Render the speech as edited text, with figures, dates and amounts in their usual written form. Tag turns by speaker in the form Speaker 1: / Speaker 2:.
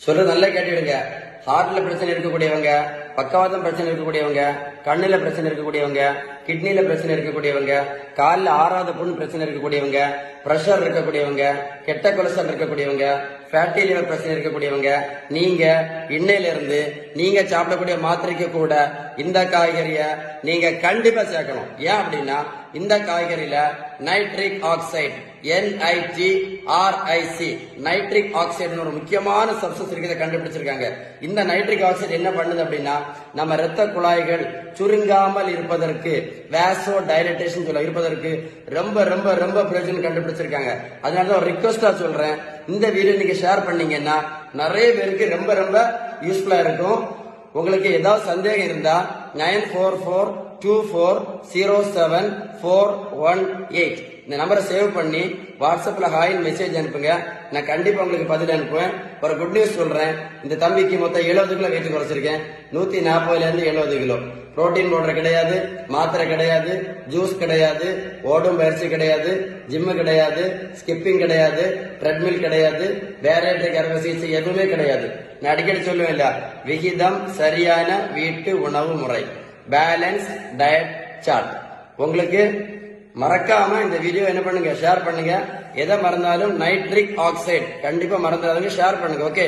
Speaker 1: சொல்ற நல்லா கேட்டுடுங்க. ஹார்ட்ல பிரச்சனை இருக்கக்கூடியவங்க, பக்கவாதம் பிரச்சனை இருக்கக்கூடியவங்க, கண்ணுல பிரச்சனை இருக்கக்கூடியவங்க, கிட்னில பிரச்சனை இருக்கக்கூடியவங்க, காலில் ஆறாத புண் பிரச்சனை இருக்கக்கூடியவங்க, பிரஷர் இருக்கக்கூடியவங்க, கெட்ட கொலஸ்ட்ரால் இருக்கக்கூடியவங்க, ஃபேட்டி லிவர் பிரச்சனை இருக்கக்கூடியவங்க, நீங்க இன்னையில இருந்து நீங்க சாப்பிடக்கூடிய மாத்திரைக்கு கூட இந்த காய்கறிய நீங்க கண்டிப்பா சேர்க்கணும். ஏன் அப்படின்னா இந்த காய்கறியில nitric oxide NITRIC nitric oxide ஒரு முக்கியமான சப்ஸ்டன்ஸ் இருக்கிறத கண்டுபிடிச்சிருக்காங்க. இந்த நைட்ரிக் ஆக்சைடு என்ன பண்ணுது அப்படின்னா நம்ம இரத்த குழாய்கள் சுருங்காமல் இருப்பதற்கு, வேசோ டைலட்டேஷன் சொல்ல இருப்பதற்கு ரொம்ப ரொம்ப ரொம்ப பிரயோஜனம் கண்டுபிடிச்சிருக்காங்க. அதனாலதான் ரிக்வெஸ்டா சொல்றேன், இந்த வீடியோ நீங்க ஷேர் பண்ணீங்கன்னா நிறைய பேருக்கு ரொம்ப ரொம்ப யூஸ்ஃபுல்லா இருக்கும். உங்களுக்கு ஏதாவது சந்தேகம் இருந்தா 9442407418 இந்த நம்பரை சேவ் பண்ணி வாட்ஸ்அப்ல ஹாயின் மெசேஜ் அனுப்புங்க. நான் கண்டிப்பா உங்களுக்கு பதில் அனுப்புவேன். ஒரு குட் நியூஸ் சொல்றேன், இந்த தம்பிக்கு மொத்தம் 70 கிலோ வெயிட் குறைச்சிருக்கேன். 140 இருந்து 70 கிலோ. புரோட்டீன் பவுடர் கிடையாது, மாத்திரை கிடையாது, ஜூஸ் கிடையாது, ஓடும் பயிற்சி கிடையாது, ஜிம்மு கிடையாது, ஸ்கிப்பிங் கிடையாது, ட்ரெட்மில் கிடையாது, பேரியாட்ரிக் அறுவை சிகிச்சை எதுவுமே கிடையாது. நான் அடிக்கடி சொல்லுவேன் இல்ல, விகிதம் சரியான வீட்டு உணவு முறை, பேலன்ஸ் டயட் சார்ட். உங்களுக்கு மறக்காம இந்த வீடியோ என்ன பண்ணுங்க, ஷேர் பண்ணுங்க. எதை மறந்தாலும் நைட்ரிக் ஆக்சைடு கண்டிப்பா மறந்துடாதீங்க, ஷேர் பண்ணுங்க. ஓகே.